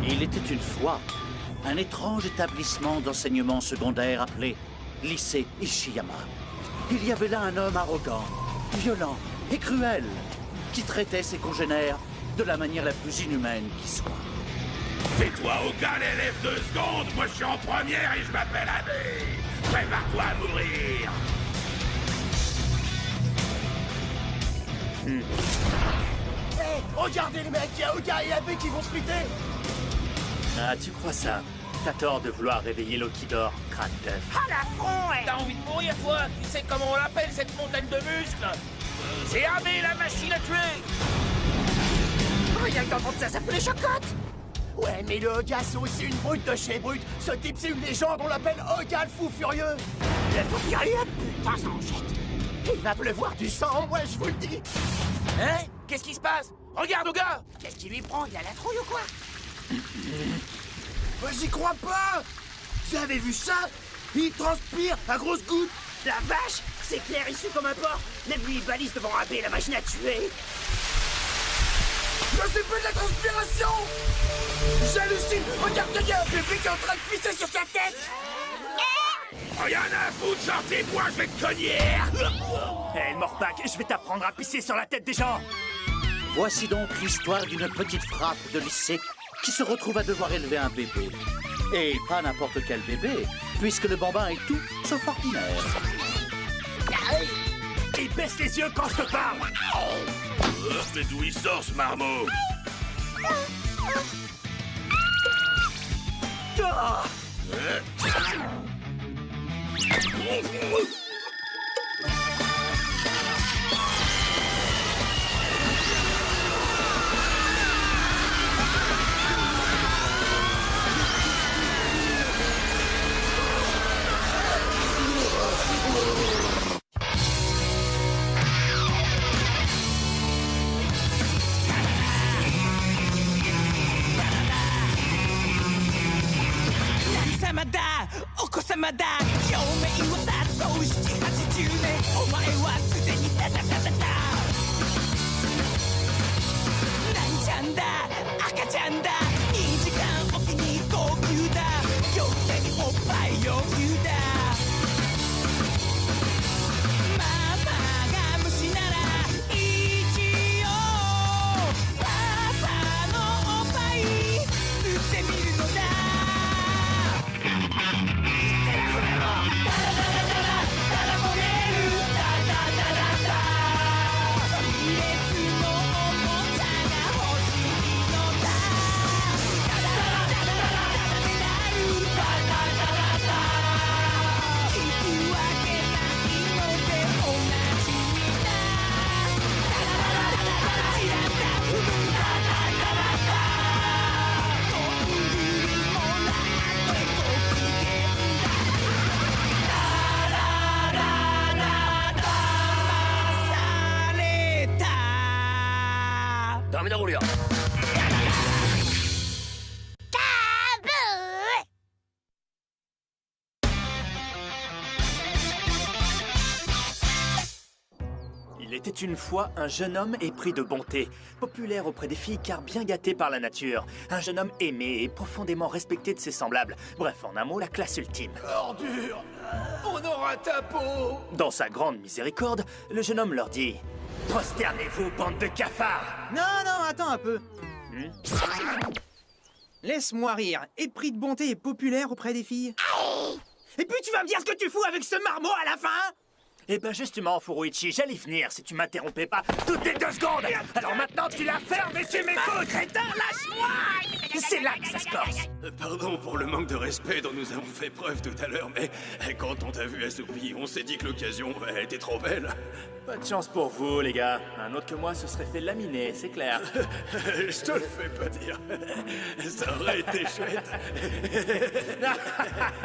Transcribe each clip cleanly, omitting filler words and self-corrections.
Il était une fois un étrange établissement d'enseignement secondaire appelé lycée Ishiyama. Il y avait là un homme arrogant, violent et cruel qui traitait ses congénères de la manière la plus inhumaine qui soit. C'est toi aucun élève 2 secondes. Moi je suis en première et je m'appelle Abbé. Prépare-toi à mourir. Hey, regardez les mecs, il y a Oga et Abbé qui vont se splitter. Ah, tu crois ça? T'as tort de vouloir réveiller Lokidor, crâne d'œuf. À la front, ouais. T'as envie de mourir, toi? Tu sais comment on l'appelle, cette montagne de muscles? C'est Abbé, la machine à tuer. Rien que d'entendre ça, ça fout les chocottes. Ouais, mais le Oga, c'est aussi une brute de chez brute. Ce type, c'est une légende, on l'appelle Oga le fou furieux. Le fou furieux, putain, ça en jette. Il va pleuvoir du sang, moi, je vous le dis. Hein? Qu'est-ce qui se passe? Regarde, Oga! Qu'est-ce qui lui prend? Il a la trouille ou quoi? J'y crois pas. Vous avez vu ça? Il transpire à grosses gouttes. La vache, c'est clair, issu comme un porc. Même lui, il balise devant Abbé, la machine à tuer. Non, c'est pas de la transpiration. J'hallucine. Regarde, il y a un bébé qui est en train de pisser sur sa tête. Rien à foutre, sortez-moi, je vais te cogner. Hé, Morpac, je vais t'apprendre à pisser sur la tête des gens. Voici donc l'histoire d'une petite frappe de lycée qui se retrouve à devoir élever un bébé. Et pas n'importe quel bébé, puisque le bambin est tout sauf ordinaire. Et baisse les yeux quand je te parle. Mais d'où il sort ce marmot? Il était une fois un jeune homme épris de bonté, populaire auprès des filles car bien gâté par la nature. Un jeune homme aimé et profondément respecté de ses semblables. Bref, en un mot, la classe ultime. Ordure! On aura ta peau! Dans sa grande miséricorde, le jeune homme leur dit « Prosternez-vous, bande de cafards !» Non, attends un peu. Laisse-moi rire. Épris de bonté et populaire auprès des filles. Et puis tu vas me dire ce que tu fous avec ce marmot à la fin? Eh ben justement, Furuichi, j'allais venir si tu m'interrompais pas toutes les 2 secondes. Alors maintenant tu la fermes et tu m'écoutes. Crétin, lâche-moi! C'est là que ça se corse. Pardon pour le manque de respect dont nous avons fait preuve tout à l'heure, mais quand on t'a vu assoupi, on s'est dit que l'occasion était trop belle. Pas de chance pour vous, les gars. Un autre que moi se serait fait laminer, c'est clair. Je te le fais pas dire. Ça aurait été chouette.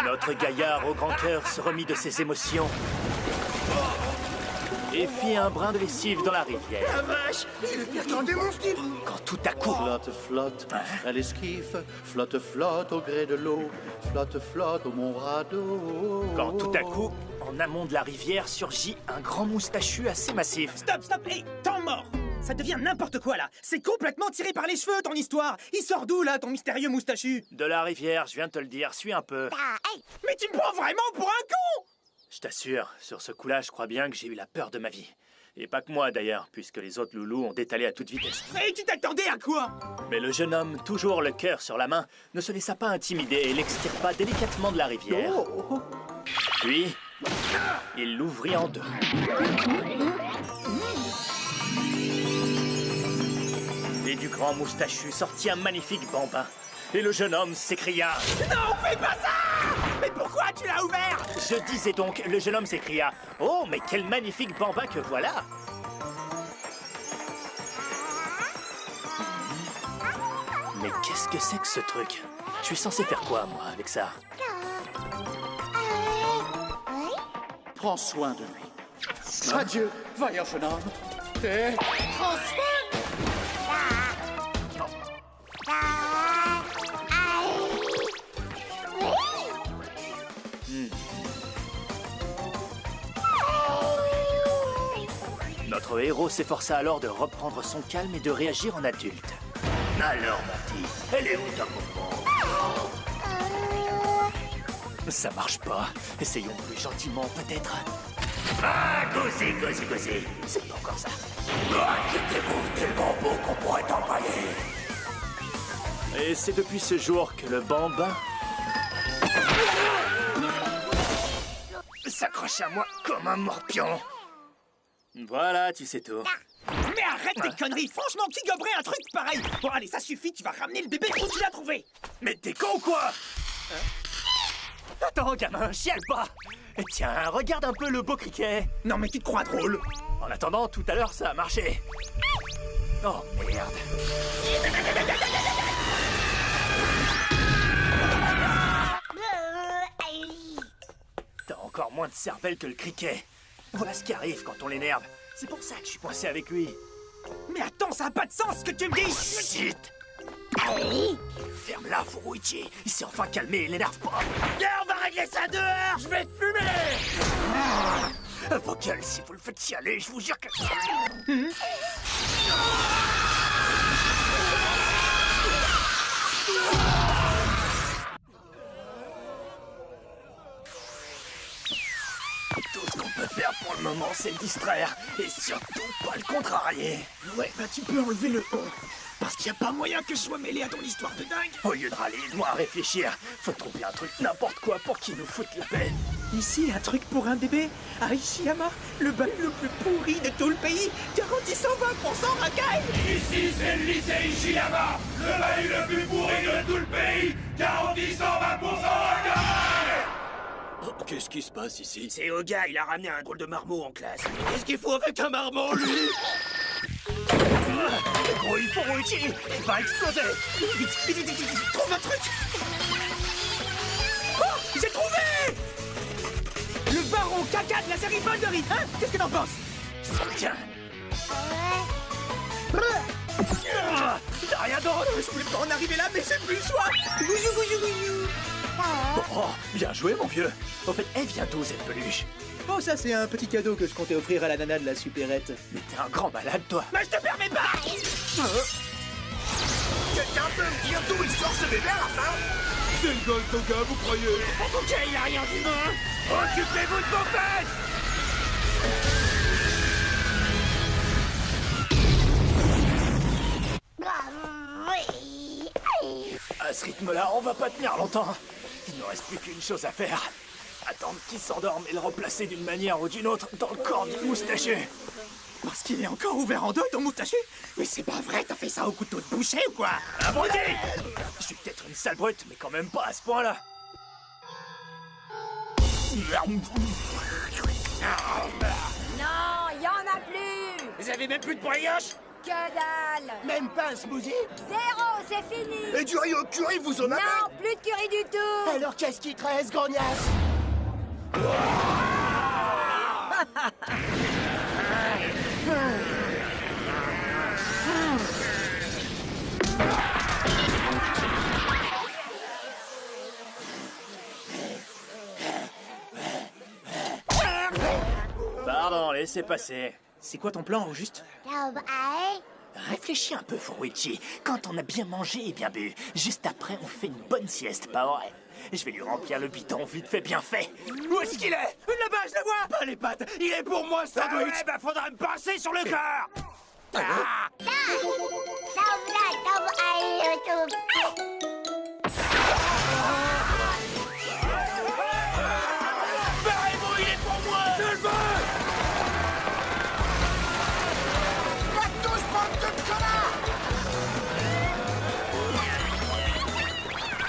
Notre gaillard au grand cœur se remit de ses émotions et fit un brin de lessive dans la rivière. La vache, il est pire qu'un démon, ce type. Quand tout à coup... Flotte, flotte, à l'esquif, flotte, flotte au gré de l'eau, flotte, flotte au mon radeau. Quand tout à coup, en amont de la rivière, surgit un grand moustachu assez massif. Stop, hey, temps mort. Ça devient n'importe quoi, là. C'est complètement tiré par les cheveux, ton histoire. Il sort d'où, là, ton mystérieux moustachu? De la rivière, je viens de te le dire, suis un peu. Mais tu me prends vraiment pour un con! Je t'assure, sur ce coup-là, je crois bien que j'ai eu la peur de ma vie. Et pas que moi, d'ailleurs, puisque les autres loulous ont détalé à toute vitesse. Et tu t'attendais à quoi? Mais le jeune homme, toujours le cœur sur la main, ne se laissa pas intimider et l'extirpa délicatement de la rivière. Puis, il l'ouvrit en deux. Et du grand moustachu sortit un magnifique bambin. Et le jeune homme s'écria... Non, fais pas ça! Mais pourquoi tu l'as ouvert? Je disais donc, le jeune homme s'écria... Oh, mais quel magnifique bambin que voilà! Mais qu'est-ce que c'est que ce truc? Je suis censé faire quoi, moi, avec ça? Prends soin de lui. Adieu, vaillant jeune homme. Et... Notre héros s'efforça alors de reprendre son calme et de réagir en adulte. Alors, ma petite, elle est où ta maman? Ça marche pas. Essayons plus gentiment, peut-être. Ah, cosy, cosy, cosy. C'est pas encore ça. Inquiétez-vous, tellement beau qu'on pourrait t'empailler. Et c'est depuis ce jour que le bambin s'accroche à moi comme un morpion. Voilà, tu sais tout. Mais arrête tes conneries! Franchement, qui goberait un truc pareil? Bon, allez, ça suffit, tu vas ramener le bébé où tu l'as trouvé! Mais t'es con ou quoi? Attends, gamin, chiale pas. Et tiens, regarde un peu le beau criquet. Non, mais tu te crois drôle! En attendant, tout à l'heure, ça a marché. Oh, merde. T'as encore moins de cervelle que le criquet. Voilà ce qui arrive quand on l'énerve. C'est pour ça que je suis coincé avec lui. Mais attends, ça a pas de sens ce que tu me dis! Chut! Ferme-la, Furuichi. Il s'est enfin calmé, il l'énerve pas. Viens, on va régler ça dehors. Je vais te fumer. Vos gueules, si vous le faites chialer, je vous jure que... Tout ce qu'on peut faire pour le moment, c'est le distraire. Et surtout, pas le contrarier. Ouais, bah tu peux enlever le on. Parce qu'il n'y a pas moyen que je sois mêlé à ton histoire de dingue. Au lieu de râler, aide-moi à réfléchir. Faut trouver un truc, n'importe quoi, pour qu'il nous foute la paix. Ici, un truc pour un bébé à Ishiyama, le bahut le plus pourri de tout le pays, garantit 120% racaille. Ici, c'est le lycée Ishiyama, le bahut le plus pourri de tout le pays, garantit 120% racaille. Qu'est-ce qui se passe ici? C'est Oga, il a ramené un drôle de marmot en classe. Qu'est-ce qu'il faut avec un marmot, lui? Gros, il faut Furuichi, il va exploser. Vite, vite, vite, vite, trouve un truc. Oh, j'ai trouvé! Le baron caca de la série Boldery, hein? Qu'est-ce que t'en penses? Tiens. T'as rien d'autre? Je voulais pas en arriver là, mais j'ai plus le choix. Goujou, goujou, goujou. Oh, bien joué, mon vieux. Au fait, elle vient d'où, cette peluche? Oh, ça, c'est un petit cadeau que je comptais offrir à la nana de la supérette. Mais t'es un grand malade, toi. Mais je te permets pas! Quelqu'un peut me dire d'où il sort ce bébé à la fin? C'est le gosse d'Oga, vous croyez? Ok, il a rien d'humain. Occupez-vous de vos fesses. À ce rythme-là, on va pas tenir longtemps. Il ne reste plus qu'une chose à faire. Attendre qu'il s'endorme et le replacer d'une manière ou d'une autre dans le corps du moustachu. Parce qu'il est encore ouvert en deux, ton moustachu? Mais c'est pas vrai, t'as fait ça au couteau de boucher ou quoi? Abruti! Je suis peut-être une sale brute, mais quand même pas à ce point-là. Non, y en a plus! Vous avez même plus de brioche? Que dalle! Même pas un smoothie? Zéro, c'est fini! Et du riz au curry, vous en avez? Non, plus de curry du tout! Alors qu'est-ce qui te reste, grognasse? Pardon, laissez passer. C'est quoi ton plan, au juste? Réfléchis un peu, Furuichi. Quand on a bien mangé et bien bu, juste après, on fait une bonne sieste, pas vrai? Je vais lui remplir le bidon vite fait, bien fait. Où est-ce qu'il est? Là-bas, je le vois. Pas les pattes, il est pour moi, sandwich. Ah ouais, bah faudra me passer sur le cœur. Ah. Barrez-vous, il est pour moi. Je le veux.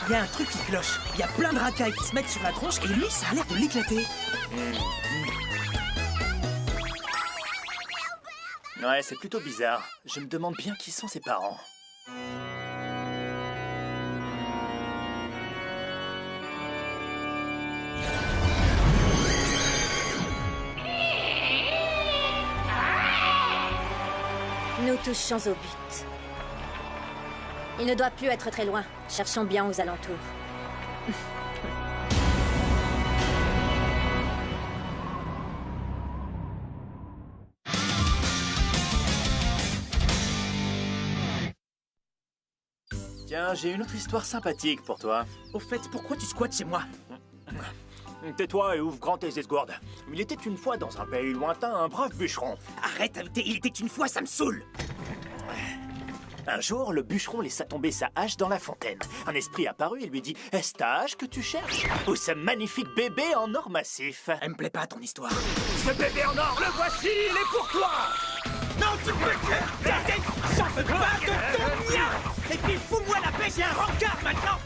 Il y a un truc qui cloche. Il y a plein de racailles qui se mettent sur la tronche et lui, ça a l'air de l'éclater. Ouais, c'est plutôt bizarre. Je me demande bien qui sont ses parents. Nous touchons au but. Il ne doit plus être très loin. Cherchons bien aux alentours. Tiens, j'ai une autre histoire sympathique pour toi. Au fait, pourquoi tu squattes chez moi? Tais-toi et ouvre grand tes esgourdes. Il était une fois dans un pays lointain un brave bûcheron. Arrête avec tes il était une fois, ça me saoule. Un jour, le bûcheron laissa tomber sa hache dans la fontaine. Un esprit apparut et lui dit « Est-ce ta hache que tu cherches? Ou ce magnifique bébé en or massif ?» Elle me plaît pas ton histoire. Ce bébé en or, le voici, il est pour toi! Non, tu peux pas. J'en veux pas de ton mien. Et puis fous-moi la paix, j'ai un rencard maintenant.